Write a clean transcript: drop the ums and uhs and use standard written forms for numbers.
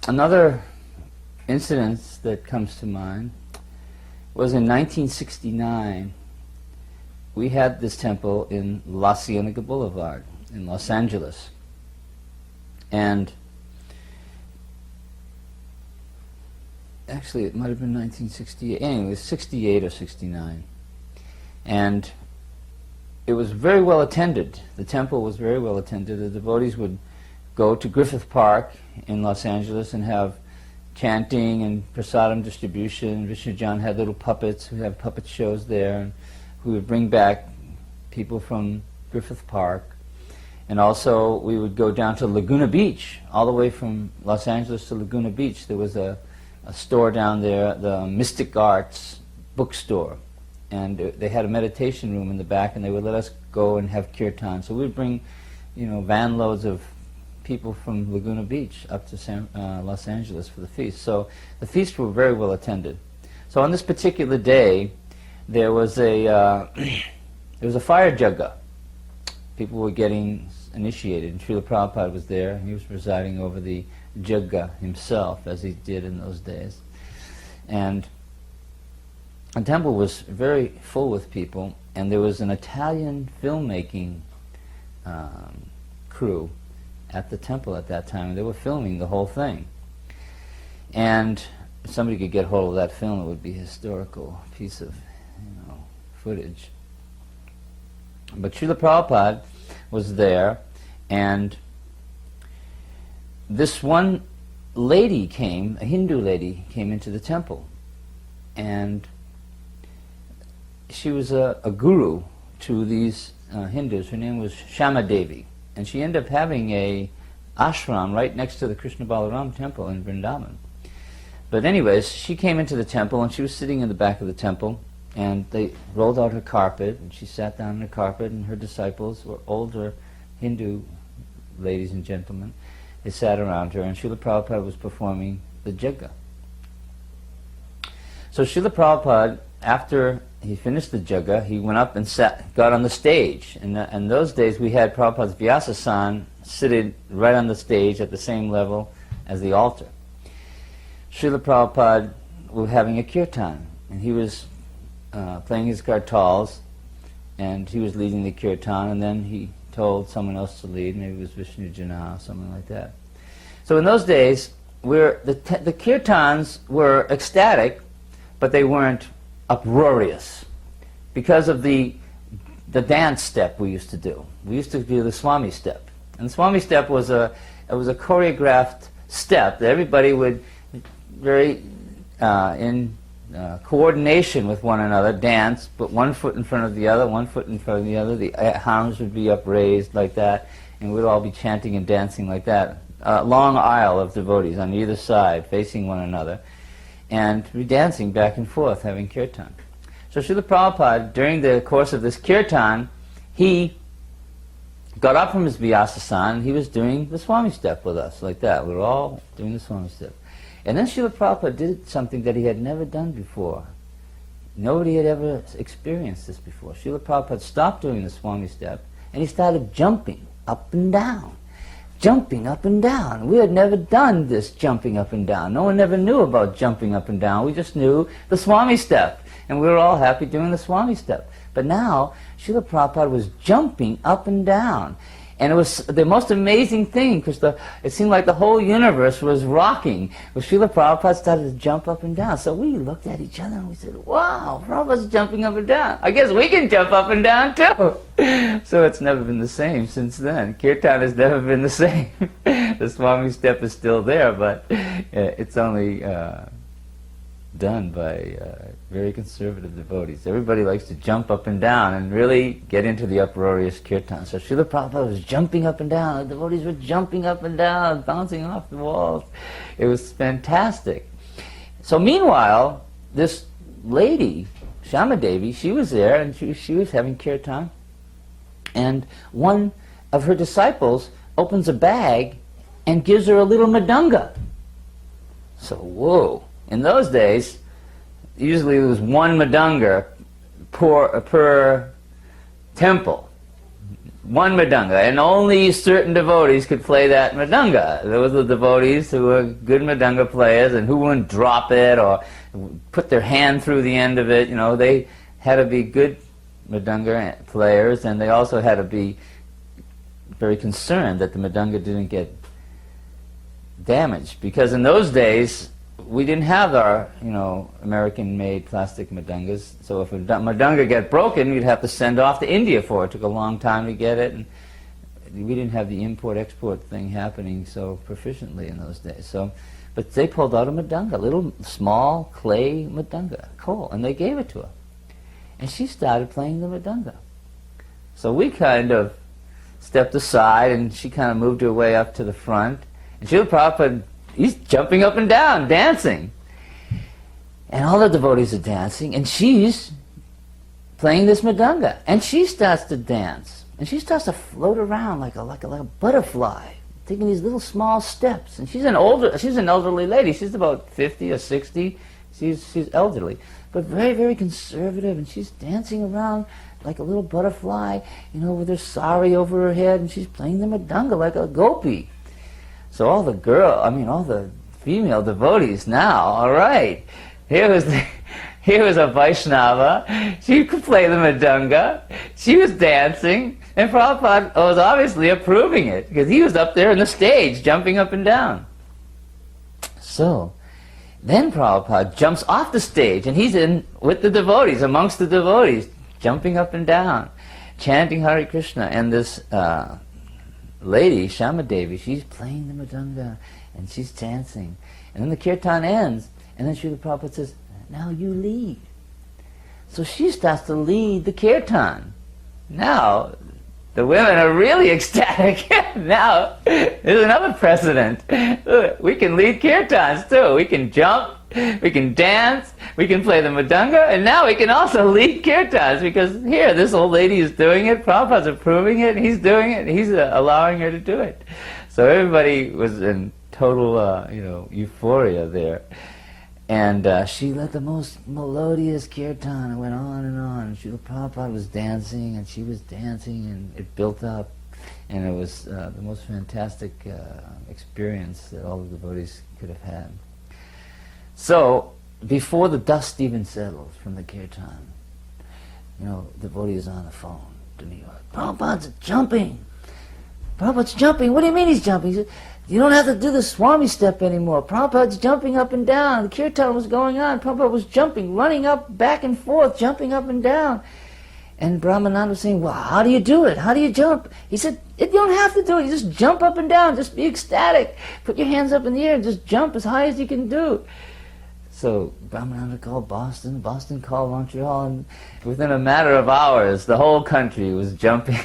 another incident that comes to mind was in 1969. We had this temple in La Cienega Boulevard in Los Angeles. And actually it might have been 1968, anyway, it was 68 or 69. And it was very well attended. The temple was very well attended. The devotees would go to Griffith Park in Los Angeles and have chanting and prasadam distribution. Vishnu John had little puppets who have puppet shows there, and who would bring back people from Griffith Park. And also we would go down to Laguna Beach, all the way from Los Angeles to Laguna Beach. There was a store down there, the Mystic Arts bookstore. And they had a meditation room in the back, and they would let us go and have kirtan. So we'd bring, van loads of people from Laguna Beach up to Los Angeles for the feast. So the feasts were very well attended. So on this particular day, there was a fire jagga. People were getting initiated, and Srila Prabhupada was there. He was presiding over the jagga himself, as he did in those days. And the temple was very full with people, and there was an Italian filmmaking crew at the temple at that time, and they were filming the whole thing. And if somebody could get hold of that film, it would be a historical piece of footage. But Srila Prabhupada was there, and this one lady came, a Hindu lady, came into the temple. And she was a guru to these Hindus. Her name was Shama Devi. And she ended up having a ashram right next to the Krishna Balaram temple in Vrindavan. But anyways, she came into the temple, and she was sitting in the back of the temple, and they rolled out her carpet, and she sat down on the carpet, and her disciples were older Hindu ladies and gentlemen. They sat around her, and Srila Prabhupada was performing the jagga. So Srila Prabhupada, after he finished the jagga, he went up and got on the stage. And in those days, we had Prabhupada's Vyasasan seated right on the stage at the same level as the altar. Srila Prabhupada was having a kirtan, and he was playing his kartals, and he was leading the kirtan, and then he told someone else to lead. Maybe it was Vishnu Jana, something like that. So in those days, the kirtans were ecstatic, but they weren't uproarious because of the dance step we used to do. We used to do the Swami step, and the Swami step was a choreographed step that everybody would very in coordination with one another dance, put one foot in front of the other, one foot in front of the other. The arms would be upraised like that, and we'd all be chanting and dancing like that. A long aisle of devotees on either side, facing one another, and be dancing back and forth, having kirtan. So Srila Prabhupada, during the course of this kirtan, he got up from his Vyasasana, and he was doing the Swami step with us, like that. We were all doing the Swami step. And then Srila Prabhupada did something that he had never done before. Nobody had ever experienced this before. Srila Prabhupada stopped doing the Swami step, and he started jumping up and down. Jumping up and down. We had never done this jumping up and down. No one ever knew about jumping up and down. We just knew the Swami step, and we were all happy doing the Swami step. But now, Srila Prabhupada was jumping up and down. And it was the most amazing thing, because it seemed like the whole universe was rocking. When Srila Prabhupada started to jump up and down. So we looked at each other and we said, wow, Prabhupada's jumping up and down. I guess we can jump up and down too. So it's never been the same since then. Kirtan has never been the same. The Swami step is still there, but it's only done by very conservative devotees. Everybody likes to jump up and down and really get into the uproarious kirtan. So Srila Prabhupada was jumping up and down. The devotees were jumping up and down, bouncing off the walls. It was fantastic. So meanwhile, this lady, Shama Devi, she was there, and she was having kirtan. And one of her disciples opens a bag and gives her a little madanga. So, whoa. In those days, usually there was one madanga per temple. one mridanga, and only certain devotees could play that mridanga. Those were devotees who were good mridanga players and who wouldn't drop it or put their hand through the end of it. You know, they had to be good mridanga players, and they also had to be very concerned that the mridanga didn't get damaged, because in those days we didn't have our, American-made plastic mridangas. So if a mridanga got broken, you'd have to send off to India for it. It took a long time to get it, and we didn't have the import-export thing happening so proficiently in those days. So, but they pulled out a mridanga, a little small clay mridanga, coal, and they gave it to her, and she started playing the mridanga. So we kind of stepped aside, and she kind of moved her way up to the front, and Srila Prabhupada, he's jumping up and down, dancing. And all the devotees are dancing, and she's playing this mridanga. And she starts to dance. And she starts to float around like a butterfly, taking these little small steps. And she's an elderly lady. She's about 50 or 60. She's elderly, but very, very conservative. And she's dancing around like a little butterfly, with her sari over her head, and she's playing the mridanga like a gopi. So all the female devotees now, all right, here was a Vaishnava, she could play the mridanga, she was dancing, and Prabhupada was obviously approving it, because he was up there on the stage, jumping up and down. So, then Prabhupada jumps off the stage, and he's in with the devotees, amongst the devotees, jumping up and down, chanting Hare Krishna, and this lady, Shama Devi, she's playing the mridanga and she's dancing. And then the kirtan ends, and then Srila Prabhupada says, now you lead. So she starts to lead the kirtan. Now, the women are really ecstatic. Now, there's another precedent. We can lead kirtans too. We can jump, we can dance, we can play the mridanga, and now we can also lead kirtans, because here, this old lady is doing it, Prabhupada's approving it, he's doing it, he's allowing her to do it. So everybody was in total, euphoria there. And she led the most melodious kirtan, and went on and on. And Srila Prabhupada was dancing, and she was dancing, and it built up. And it was the most fantastic experience that all the devotees could have had. So, before the dust even settles from the kirtan, the devotee is on the phone to New York. Prabhupada's jumping! Prabhupada's jumping! What do you mean he's jumping? He said, you don't have to do the Swami step anymore. Prabhupada's jumping up and down. The kirtan was going on. Prabhupada was jumping, running up, back and forth, jumping up and down. And Brahmananda was saying, well, how do you do it? How do you jump? He said, you don't have to do it. You just jump up and down. Just be ecstatic. Put your hands up in the air and just jump as high as you can do. So Brahmananda called Boston. Boston called Montreal. And within a matter of hours, the whole country was jumping